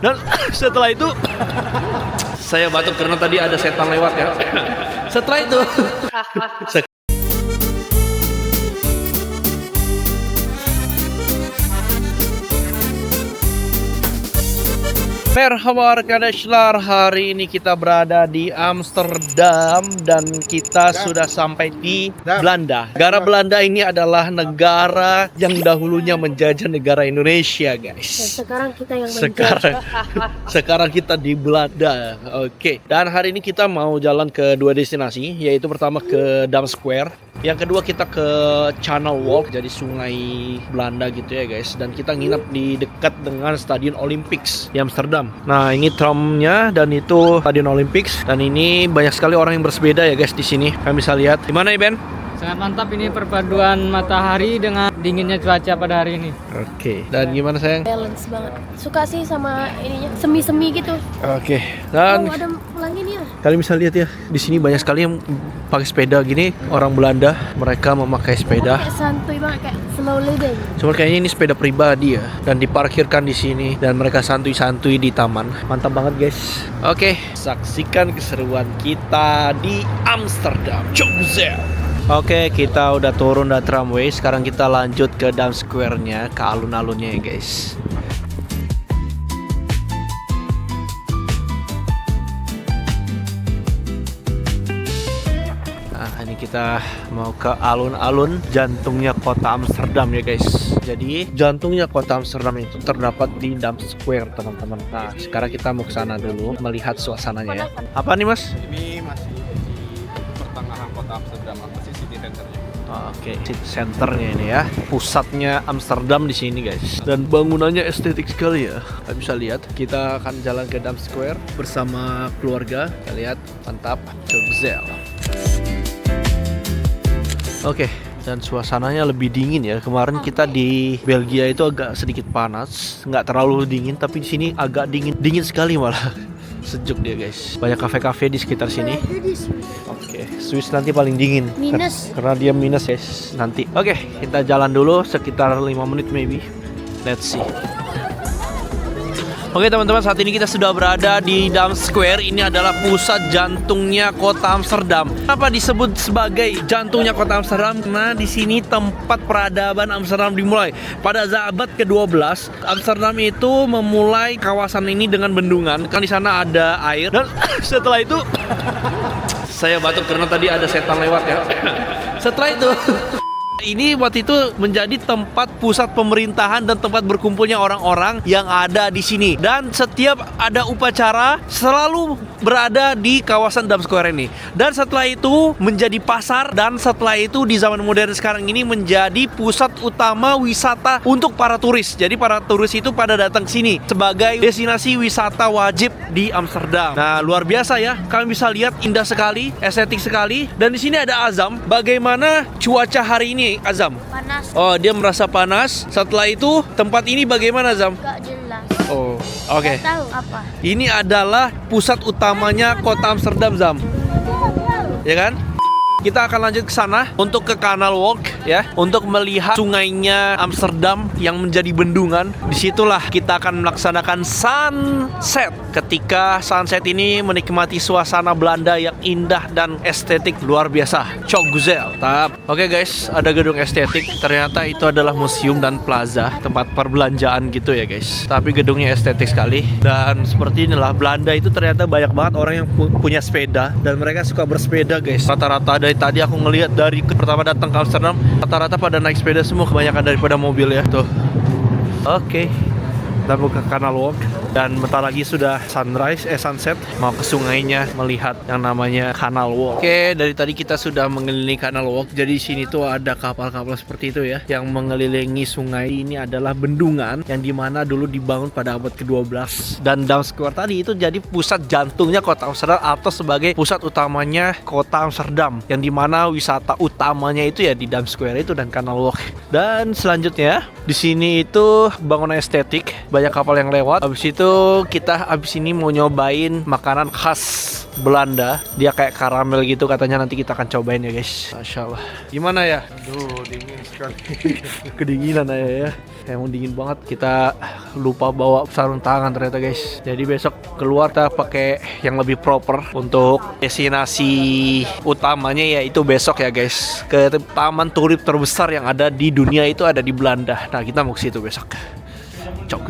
Dan setelah itu saya batuk karena tadi ada setan lewat ya. Setelah itu Merhaba Arkadaşlar, hari ini kita berada di Amsterdam dan kita sudah sampai di Belanda. Negara Belanda ini adalah negara yang dahulunya menjajah negara Indonesia, guys. Dan sekarang kita yang menjajah. Sekarang kita di Belanda. Oke. Dan hari ini kita mau jalan ke dua destinasi, yaitu pertama ke Dam Square, yang kedua kita ke Channel Walk, jadi sungai Belanda gitu ya, guys. Dan kita nginap di dekat dengan Stadion Olympics di Amsterdam. Nah, ini tramnya dan itu Stadion Olympics, dan ini banyak sekali orang yang bersepeda ya guys di sini. Kalian bisa lihat. Gimana ya Ben? Sangat mantap ini perpaduan matahari dengan dinginnya cuaca pada hari ini. Oke. Dan gimana sayang? Balance banget. Suka sih sama ininya, semi-semi gitu. Oke. Dan ada pelangi nih ya. kalian bisa lihat ya, di sini banyak sekali yang pakai sepeda gini, orang Belanda. Mereka memakai sepeda. Kayak santuy banget, kayak slow living. Cuma kayaknya ini sepeda pribadi ya, dan diparkirkan di sini dan mereka santuy-santuy di taman. Mantap banget guys. Oke, saksikan keseruan kita di Amsterdam. Jogja. Oke, kita udah turun dari tramway. Sekarang kita lanjut ke Dam Square-nya, ke alun-alunnya ya guys. Nah, ini kita mau ke alun-alun jantungnya kota Amsterdam ya guys. Jadi jantungnya kota Amsterdam itu terdapat di Dam Square, teman-teman. Nah, sekarang kita mau ke sana dulu melihat suasananya ya. Apa nih mas? Ini masih di pertengahan kota Amsterdam, masih city centernya. Oke, city centernya ini ya, pusatnya Amsterdam di sini guys. Dan bangunannya estetik sekali ya. Kalian bisa lihat. Kita akan jalan ke Dam Square bersama keluarga. Kita lihat, mantap. Jogja. Oke. Dan suasananya lebih dingin ya. Kemarin kita di Belgia itu agak sedikit panas, nggak terlalu dingin, tapi di sini agak dingin sekali malah. Sejuk dia guys. Banyak kafe-kafe di sekitar sini. Oke, Swiss nanti paling dingin. Minus. Karena dia minus guys nanti. Oke, kita jalan dulu sekitar 5 menit maybe. Let's see. Oke teman-teman, saat ini kita sudah berada di Dam Square. Ini adalah pusat jantungnya kota Amsterdam. Kenapa disebut sebagai jantungnya kota Amsterdam? Karena di sini tempat peradaban Amsterdam dimulai. Pada abad ke-12, Amsterdam itu memulai kawasan ini dengan bendungan. Kan di sana ada air. Dan setelah itu saya batuk karena tadi ada setan lewat ya. Setelah itu ini waktu itu menjadi tempat pusat pemerintahan dan tempat berkumpulnya orang-orang yang ada di sini. Dan setiap ada upacara selalu berada di kawasan Dam Square ini. Dan setelah itu menjadi pasar, dan setelah itu di zaman modern sekarang ini menjadi pusat utama wisata untuk para turis. Jadi para turis itu pada datang ke sini sebagai destinasi wisata wajib di Amsterdam. Nah, luar biasa ya. Kalian bisa lihat, indah sekali, estetik sekali. Dan di sini ada Azam. Bagaimana cuaca hari ini Azam? Panas. Oh, dia merasa panas. Setelah itu tempat ini bagaimana Azam? Gak jelas. Oh, oke. Gak tahu apa. Ini adalah pusat utamanya kota Amsterdam, Zam. Ya kan? Kita akan lanjut ke sana untuk ke Canal Walk ya, untuk melihat sungainya Amsterdam yang menjadi bendungan. Disitulah kita akan melaksanakan sunset. Ketika sunset ini menikmati suasana Belanda yang indah dan estetik luar biasa. Jogja. Oke guys, ada gedung estetik. Ternyata itu adalah museum dan plaza, tempat perbelanjaan gitu ya guys. Tapi gedungnya estetik sekali. Dan seperti inilah, Belanda itu ternyata banyak banget orang yang punya sepeda, dan mereka suka bersepeda guys. Rata-rata dari tadi aku ngelihat dari pertama datang ke Amsterdam, rata-rata pada naik sepeda semua, kebanyakan daripada mobil ya. Tuh. Oke. Kita mau ke Canal Walk, dan bentar lagi sudah sunset. Mau ke sungainya melihat yang namanya Canal Walk. Oke, dari tadi kita sudah mengelilingi Canal Walk. Jadi di sini tuh ada kapal-kapal seperti itu ya, yang mengelilingi sungai. Ini adalah bendungan yang dimana dulu dibangun pada abad ke-12. Dan Dam Square tadi itu jadi pusat jantungnya kota Amsterdam, atau sebagai pusat utamanya kota Amsterdam, yang dimana wisata utamanya itu ya di Dam Square itu dan Canal Walk. Dan selanjutnya di sini itu bangunan estetik, banyak kapal yang lewat. Habis itu kita habis ini mau nyobain makanan khas Belanda. Dia kayak karamel gitu katanya, nanti kita akan cobain ya guys. Masya Allah. Gimana ya? Aduh, dingin sekali. Kedinginan ya. Emang dingin banget. Kita lupa bawa sarung tangan ternyata guys. Jadi besok keluar kita pakai yang lebih proper. Untuk destinasi utamanya ya itu besok ya guys. Ke taman tulip terbesar yang ada di dunia itu ada di Belanda. Nah kita mau ke situ besok. Cok